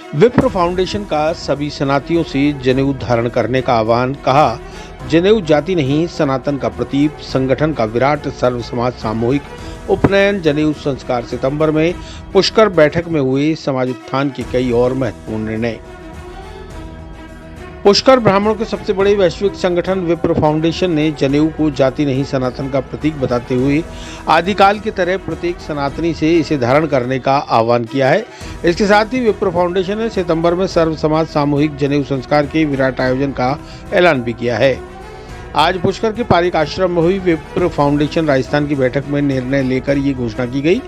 विप्र फाउंडेशन का सभी सनातियों से जनेऊ धारण करने का आह्वान। कहा, जनेऊ जाति नहीं सनातन का प्रतीक। संगठन का विराट सर्व समाज सामूहिक उपनयन जनेऊ संस्कार। सितंबर में पुष्कर बैठक में हुए समाज उत्थान के कई और महत्वपूर्ण निर्णय। पुष्कर ब्राह्मणों के सबसे बड़े वैश्विक संगठन विप्र फाउंडेशन ने जनेऊ को जाति नहीं सनातन का प्रतीक बताते हुए आदिकाल की तरह प्रत्येक सनातनी से इसे धारण करने का आह्वान किया है। इसके साथ ही विप्र फाउंडेशन ने सितंबर में सर्व समाज सामूहिक जनेऊ संस्कार के विराट आयोजन का ऐलान भी किया है। आज पुष्कर के पारिक आश्रम में हुई विप्र फाउंडेशन राजस्थान की बैठक में निर्णय लेकर ये घोषणा की गई।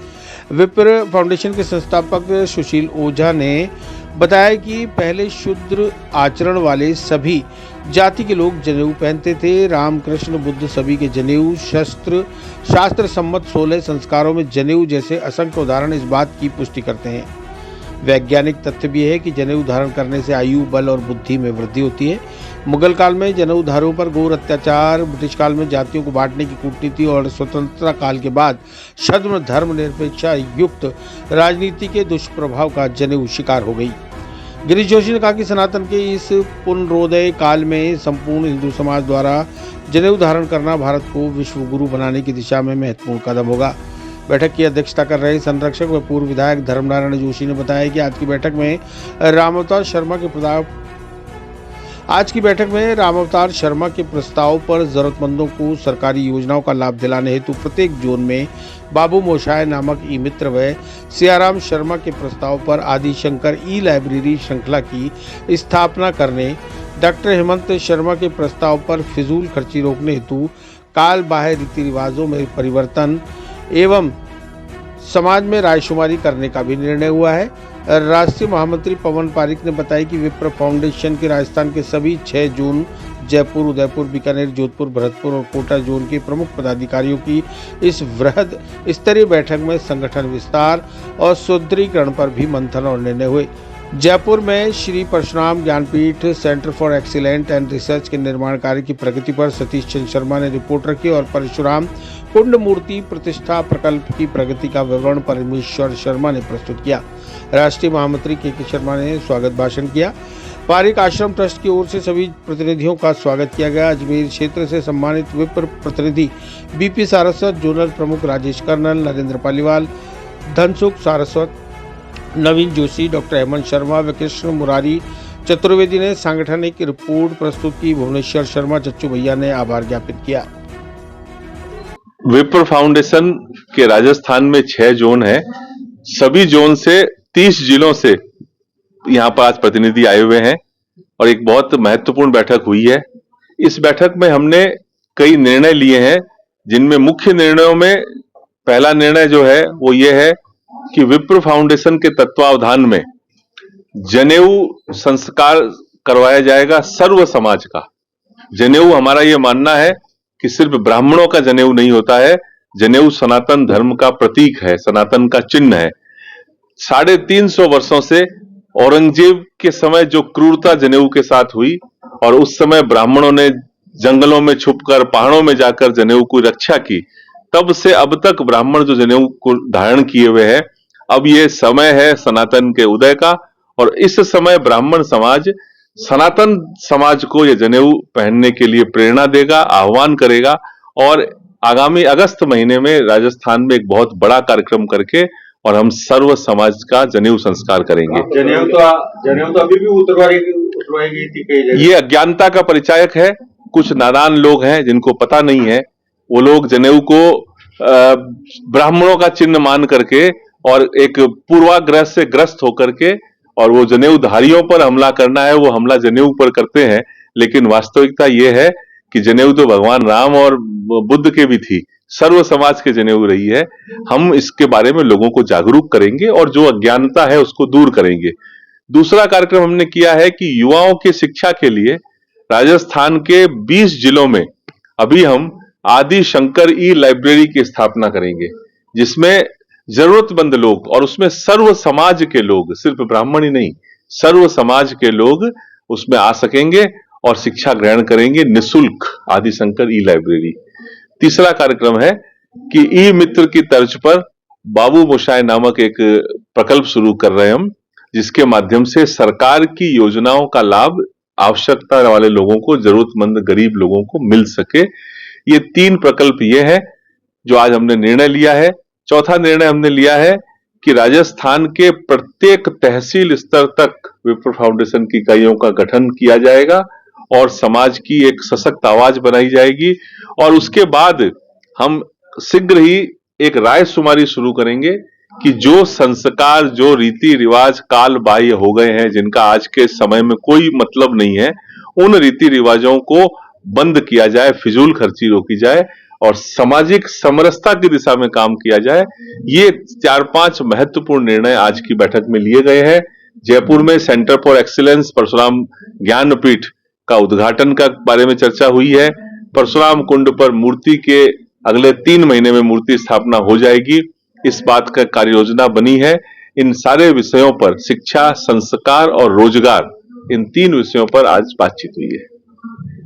विप्र फाउंडेशन के संस्थापक सुशील ओझा ने बताया कि पहले शूद्र आचरण वाले सभी जाति के लोग जनेऊ पहनते थे। रामकृष्ण बुद्ध सभी के जनेऊ शास्त्र सम्मत 16 संस्कारों में जनेऊ जैसे असंख्य उदाहरण इस बात की पुष्टि करते हैं। वैज्ञानिक तथ्य भी है कि जनेऊ धारण करने से आयु, बल और बुद्धि में वृद्धि होती है। मुगल काल में जनेऊधारियों पर घोर अत्याचार, ब्रिटिश काल में जातियों को बांटने की कूटनीति और स्वतंत्रता काल के बाद छद्म धर्मनिरपेक्षता युक्त राजनीति के दुष्प्रभाव का जनेऊ शिकार हो गई। गिरीश जोशी ने कहा कि सनातन के इस पुनरोदय काल में संपूर्ण हिंदू समाज द्वारा जनेऊ धारण करना भारत को विश्व गुरु बनाने की दिशा में महत्वपूर्ण कदम होगा। बैठक की अध्यक्षता कर रहे संरक्षक व पूर्व विधायक धर्मनारायण जोशी ने बताया कि आज की बैठक में रामावतार शर्मा के प्रस्ताव पर जरूरतमंदों को सरकारी योजनाओं का लाभ दिलाने हेतु प्रत्येक जोन में बाबू मोशाय नामक ई मित्र व सियाराम शर्मा के प्रस्ताव पर आदि शंकर ई लाइब्रेरी श्रृंखला की स्थापना करने, डॉक्टर हेमंत शर्मा के प्रस्ताव पर फिजूल खर्ची रोकने हेतु काल बाह्य रीति रिवाजों में परिवर्तन एवं समाज में रायशुमारी करने का भी निर्णय हुआ है। राष्ट्रीय महामंत्री पवन पारिक ने बताया कि विप्र फाउंडेशन के राजस्थान के सभी 6 जोन जयपुर, उदयपुर, बीकानेर, जोधपुर, भरतपुर और कोटा जोन के प्रमुख पदाधिकारियों की इस वृहद स्तरीय बैठक में संगठन विस्तार और सुदृढ़ीकरण पर भी मंथन और निर्णय हुए। जयपुर में Shri Parshuram Gyanpeeth centre for excellent and research के निर्माण कार्य की प्रगति पर सतीश चंद्र शर्मा ने रिपोर्ट रखी और परशुराम कुंड मूर्ति प्रतिष्ठा प्रकल्प की प्रगति का विवरण परमेश्वर शर्मा ने प्रस्तुत किया। राष्ट्रीय महामंत्री के शर्मा ने स्वागत भाषण किया। पारिक आश्रम ट्रस्ट की ओर से सभी प्रतिनिधियों का स्वागत किया गया। अजमेर क्षेत्र से सम्मानित विप्र प्रतिनिधि बीपी सारस्वत, जोनल प्रमुख राजेश कर्नल, नरेंद्र पालीवाल, धनसुख सारस्वत, नवीन जोशी, डॉक्टर हेमंत शर्मा व कृष्ण मुरारी चतुर्वेदी ने सांगठनिक रिपोर्ट प्रस्तुत की। भुवनेश्वर शर्मा, चच्चू भैया ने आभार ज्ञापित किया। विप्र फाउंडेशन के राजस्थान में 6 जोन है। सभी जोन से 30 जिलों से यहाँ पर आज प्रतिनिधि आए हुए हैं और एक बहुत महत्वपूर्ण बैठक हुई है। इस बैठक में हमने कई निर्णय लिए हैं, जिनमें मुख्य निर्णयों में पहला निर्णय जो है वो ये है कि विप्र फाउंडेशन के तत्वावधान में जनेऊ संस्कार करवाया जाएगा सर्व समाज का। जनेऊ हमारा ये मानना है कि सिर्फ ब्राह्मणों का जनेऊ नहीं होता है। जनेऊ सनातन धर्म का प्रतीक है, सनातन का चिन्ह है। 350 वर्षों से औरंगजेब के समय जो क्रूरता जनेऊ के साथ हुई और उस समय ब्राह्मणों ने जंगलों में छुपकर, पहाड़ों में जाकर जनेऊ की रक्षा की, तब से अब तक ब्राह्मण जो जनेऊ को धारण किए हुए हैं। अब ये समय है सनातन के उदय का और इस समय ब्राह्मण समाज सनातन समाज को ये जनेऊ पहनने के लिए प्रेरणा देगा, आह्वान करेगा और आगामी अगस्त महीने में राजस्थान में एक बहुत बड़ा कार्यक्रम करके और हम सर्व समाज का जनेऊ संस्कार करेंगे। जनेऊ तो अभी भी उतरवाई गई थी कई जगह। ये अज्ञानता का परिचायक है। कुछ नादान लोग हैं जिनको पता नहीं है, वो लोग जनेऊ को ब्राह्मणों का चिन्ह मान करके और एक पूर्वाग्रह से ग्रस्त होकर के और वो जनेऊधारियों पर हमला करना है, वो हमला जनेऊ पर करते हैं। लेकिन वास्तविकता ये है कि जनेऊ तो भगवान राम और बुद्ध के भी थी, सर्व समाज के जनेऊ रही है। हम इसके बारे में लोगों को जागरूक करेंगे और जो अज्ञानता है उसको दूर करेंगे। दूसरा कार्यक्रम हमने किया है कि युवाओं की शिक्षा के लिए राजस्थान के 20 जिलों में अभी हम आदि शंकर ई लाइब्रेरी की स्थापना करेंगे, जिसमें जरूरतमंद लोग और उसमें सर्व समाज के लोग, सिर्फ ब्राह्मण ही नहीं, सर्व समाज के लोग उसमें आ सकेंगे और शिक्षा ग्रहण करेंगे निःशुल्क। आदि शंकर ई लाइब्रेरी। तीसरा कार्यक्रम है कि ई मित्र की तर्ज पर बाबू मोशाय नामक एक प्रकल्प शुरू कर रहे हैं हम, जिसके माध्यम से सरकार की योजनाओं का लाभ आवश्यकता वाले लोगों को, जरूरतमंद गरीब लोगों को मिल सके। ये 3 प्रकल्प ये है जो आज हमने निर्णय लिया है। चौथा निर्णय हमने लिया है कि राजस्थान के प्रत्येक तहसील स्तर तक विप्र फाउंडेशन की इकाइयों का गठन किया जाएगा और समाज की एक सशक्त आवाज बनाई जाएगी। और उसके बाद हम शीघ्र ही एक रायशुमारी शुरू करेंगे कि जो संस्कार, जो रीति रिवाज काल बाह्य हो गए हैं, जिनका आज के समय में कोई मतलब नहीं है, उन रीति रिवाजों को बंद किया जाए, फिजूल खर्ची रोकी जाए और सामाजिक समरसता की दिशा में काम किया जाए। ये 4-5 महत्वपूर्ण निर्णय आज की बैठक में लिए गए हैं। जयपुर में centre for excellence Parshuram Gyanpeeth का उद्घाटन का बारे में चर्चा हुई है। परशुराम कुंड पर मूर्ति के अगले 3 महीने में मूर्ति स्थापना हो जाएगी, इस बात का कार्य योजना बनी है। इन सारे विषयों पर, शिक्षा, संस्कार और रोजगार, इन 3 विषयों पर आज बातचीत हुई है।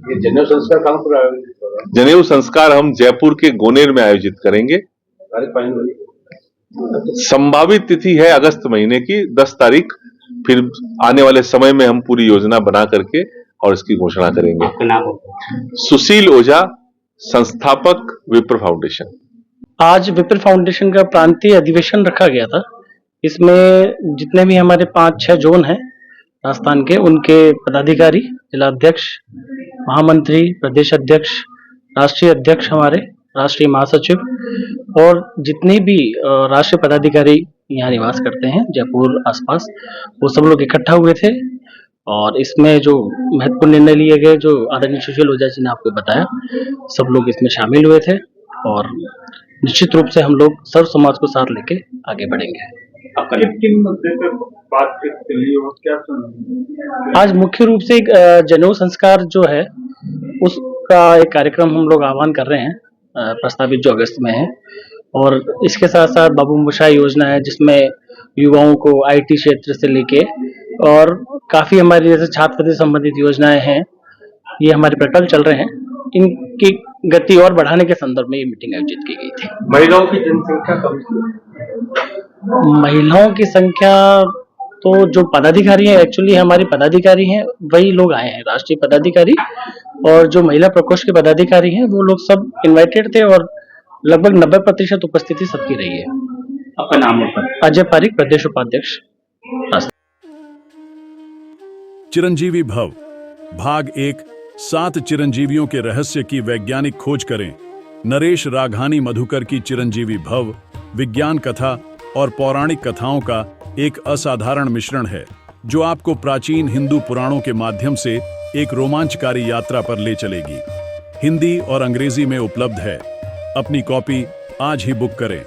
ये जनेऊ संस्कार कहाँ पर आयोजित होगा? जनेऊ संस्कार हम जयपुर के गोनेर में आयोजित करेंगे। संभावित तिथि है अगस्त महीने की 10 तारीख। फिर आने वाले समय में हम पूरी योजना बना करके और इसकी घोषणा करेंगे। सुशील ओझा, संस्थापक विप्र फाउंडेशन। आज विप्र फाउंडेशन का प्रांतीय अधिवेशन रखा गया था। इसमें जितने भी हमारे 5-6 जोन हैं राजस्थान के, उनके पदाधिकारी, जिलाध्यक्ष, महामंत्री, प्रदेश अध्यक्ष, राष्ट्रीय अध्यक्ष, हमारे राष्ट्रीय महासचिव और जितने भी राष्ट्रीय पदाधिकारी यहाँ निवास करते हैं जयपुर आसपास, वो सब लोग इकट्ठा हुए थे। और इसमें जो महत्वपूर्ण निर्णय लिए गए, जो आदरणीय सुशील ओझा जी ने आपको बताया, सब लोग इसमें शामिल हुए थे और निश्चित रूप से हम लोग सर्व समाज को साथ लेके आगे बढ़ेंगे। आज मुख्य रूप से एक जनेऊ संस्कार जो है उसका एक कार्यक्रम हम लोग आह्वान कर रहे हैं, प्रस्तावित जो अगस्त में है। और इसके साथ साथ बाबू मोशाय योजना है, जिसमें युवाओं को आईटी क्षेत्र से लेके और काफी हमारी जैसे छात्रवृत्ति संबंधित योजनाएं हैं, ये हमारे प्रकल्प चल रहे हैं। इनकी गति और बढ़ाने के संदर्भ में ये मीटिंग आयोजित की गई थी। महिलाओं की जनसंख्या कम थी। महिलाओं की संख्या तो जो पदाधिकारी हैं, एक्चुअली हमारे पदाधिकारी हैं, वही लोग आए हैं, राष्ट्रीय पदाधिकारी, और जो महिला प्रकोष्ठ के पदाधिकारी हैं वो लोग सब इनवाइटेड थे और लगभग 90% उपस्थिति सबकी रही है। आपका नाम और अजय पारिक, प्रदेश उपाध्यक्ष। चिरंजीवी भव भाग 1 7 चिरंजीवियों के रहस्य की वैज्ञानिक खोज करें। नरेश राघानी मधुकर की चिरंजीवी भव विज्ञान कथा और पौराणिक कथाओं का एक असाधारण मिश्रण है, जो आपको प्राचीन हिंदू पुराणों के माध्यम से एक रोमांचकारी यात्रा पर ले चलेगी। हिंदी और अंग्रेजी में उपलब्ध है। अपनी कॉपी आज ही बुक करें।